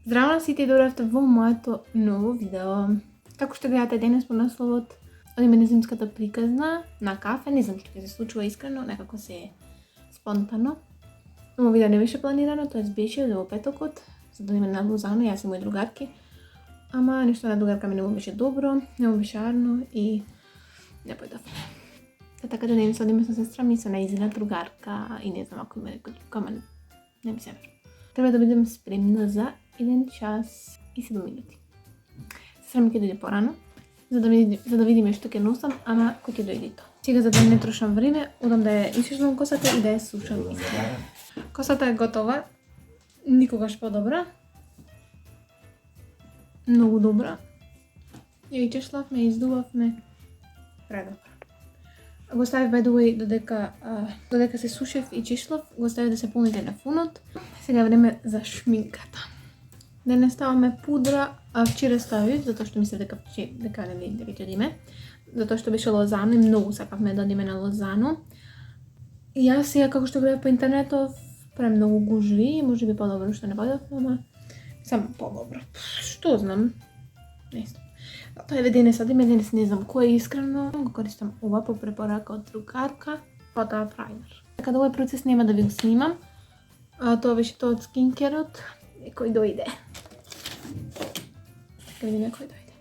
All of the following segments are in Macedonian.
Здраво на сите и добравте во моето ново видео. Како што гледате денес по насловот, одиме на зимската приказна на кафе, не знам што ќе се случува искрено, некако се е спонтано. Ово видео не беше планирано, тоа беше во петокот, за да одиме на Лозано, јас и мои другарки. Ама нешто на другарка ми не му беше добро, не му беше арно и не појдовме. Така да денес одиме со сестра ми, со нејзина другарка и не знам ако има некој друг, ама не ми се верува. Треба да бидем спремна за 1 час и 7 минути. Сестра ми ќе дојде порано, за да видиме што ќе носам, ама кој ќе дојде тоа. Сега за да не трошам време, одам да ја ишишлам косата и да ја сушам искрено. Косата е готова, никогаш подобра. Многу добра. Ја ичешлавме, издувавме. Предобра. Го оставив by the way додека се сушев и чешлав, го оставив да се полните на фунот. Сега е време за шминката. Денес ставаме пудра, а вчера ставив, затоа што мислев дека ќе одиме. Затоа што беше Лозано и многу сакавме да одиме на Лозано. И јас сега како што гледав по интернетов, премногу гужви, можеби подобро што не појдовме, ама само подобро. Што знам? Не знам. Тоа е денес одиме, денес не знам кој е искрено, го користам ова по препорака од другарка, потоа праймер. Така да овој процес нема да ви го снимам. Тоа беше тоа од скинкерот. Кој дојде. Така видиме кој дојде.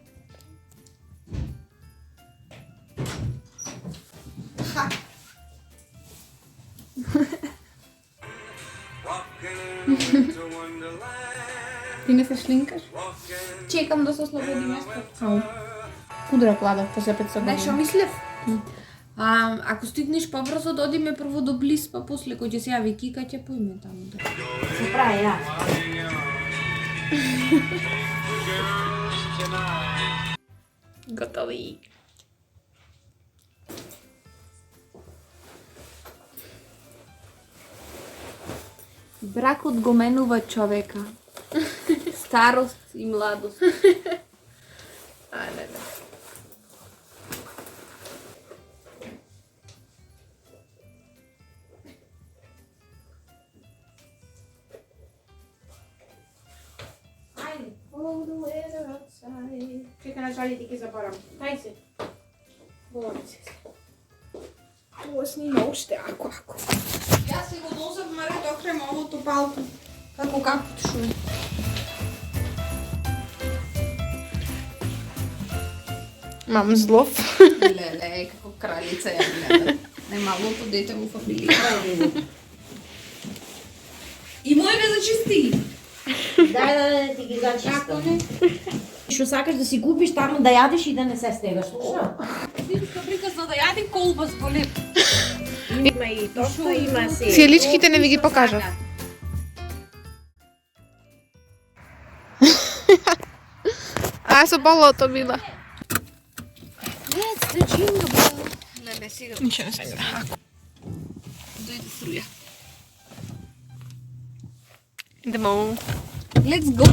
Ти не се шлинкаш? Чекам да се ослободи место. Пудра кладав после 500 години. Знаеш, што мислев? Ако стигнеш побрзо, да одиме прво до Близ, па после кој ќе се јави Кика, ќе поиме таму. Се прави, ја. Готови. Бракот го менува човека. Старост и младост. Не. Oh, the weather outside. Чека на шалите ќе заборам. Тај се. Говори се. Ова снима уште ако. Јас се го дозав маре да окрем овото палко. Како капут шуј. Мам злов. Леле, како кралица ја гледа. Најмалото дете во фамилија. И моје зачисти. Да, ти ги зачистам. Што сакаш да си купиш таму да јадеш и да не се стегаш, слуша? Зимска приказна да јадим колба с болеп. Има и тошто, има се. Циеличките не ви ги покажав. А со болото била. Let's the jingle bell. Леле, сега. Ништо не се гледа. Дојде струја. Идемо. Let's go.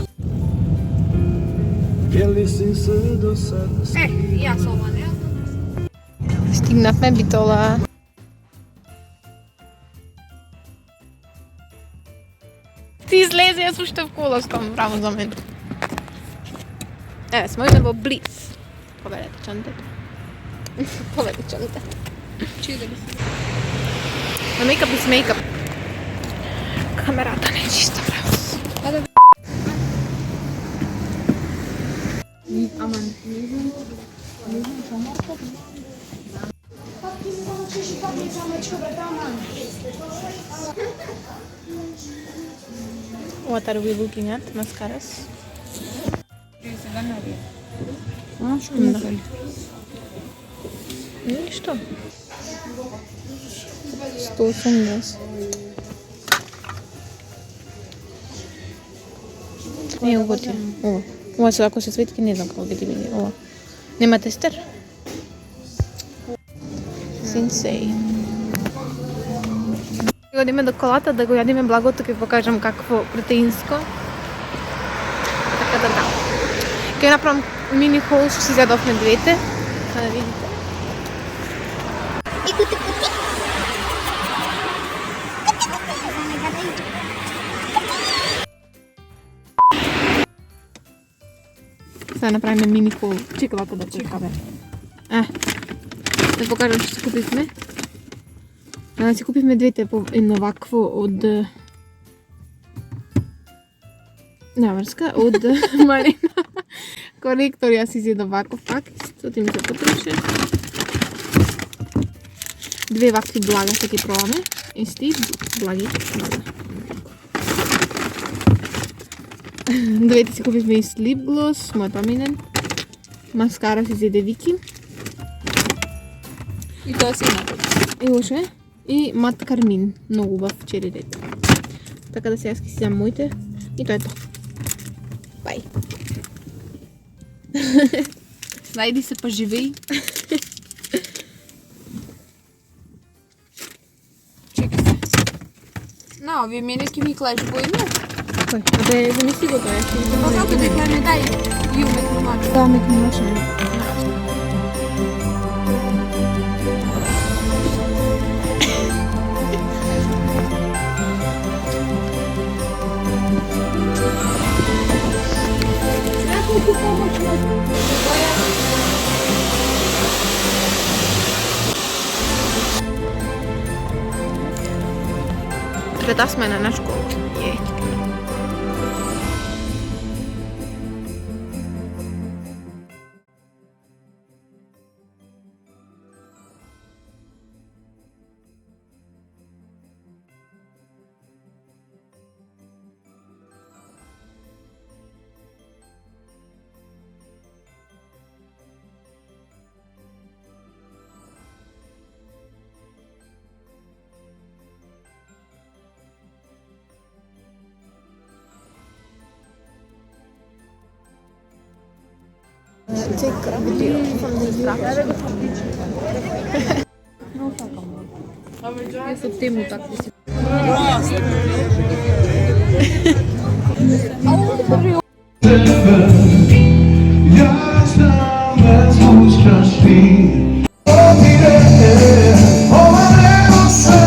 Јас ова не. Стигнавме Битола. Ти излезе, јас уште в коласком, браво за мен. Еве, смо идем во Близ. Победете чантето. Победете чантето. Чидели се. На мейкап без мейкап. Камерата не е чиста, браво. Аман, What are we looking at? Mascaras? сега не оди. Што да. Ништо. 180. Не е готино. Ова се ако се светки, не знам како ќе ти биде. Ова. Нема тестер? Сенсей. Сега одиме до колата да го јадиме благото, ќе покажам какво протеинско. Така да. Ќе направам мини хол што си зедовме двете. Да видите. Сега направиме мини кол. Чека вака да чекаме. Да покажам што си купивме. Си купивме двете по едно вакво од наврска од Марина. Коректор јас изедов ваков пак, исто ти ми се потроши. Две вакви блага што ќе пробаме. Исти благи. Двете си купивме и Lip Gloss, мојот омилен. Маскара си изеде Вики. И тоа си напред. И уште. И мат кармин, многу убав чередет. Така да сега ќе си земам моите. И тоа е тоа. Бај. Најди се па живеј. Чекай се. На, овие мене ќе ми клаеш бојно. Кој? Абе, замисли го тоа, јас ќе видам. Па како дека не дај и уметно мачо. Да, ме кмачам. Пред сме на наш кол. Take video from the instruction. Јас од тему такви си. Ja znam da spuštaš ti. Ova vrema se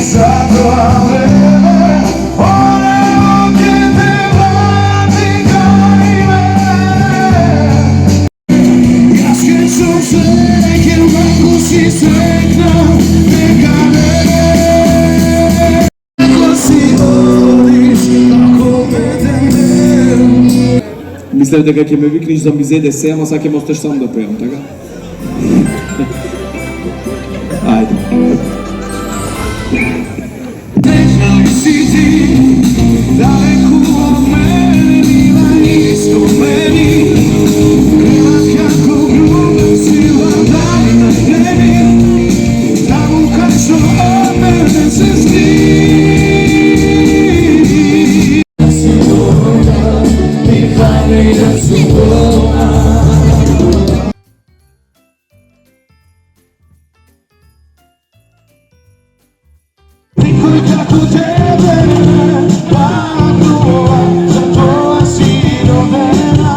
zato vreme ono će te vrati kao i mene. Ja skrešam se nekim kako si sretna, neka ne. Ako si voliš, ako me te Мислев дека ќе ме викнеш за мизеде се, ама сега ќе ме осташ сам да пеам, така? Ајде. Нежна ли си ти, далеку од мене, била исто мени, гледаш како груба сила, дали на небе, таму кај што од мене се скри. Никој како тебе патува, затоа си родена,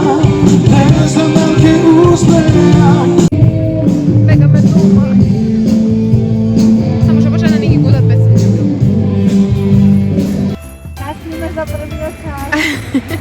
не знам дали ќе успеам. Бегаме дома. Само што почна да ни ги гудат песните. Аз снимаш за првиот час.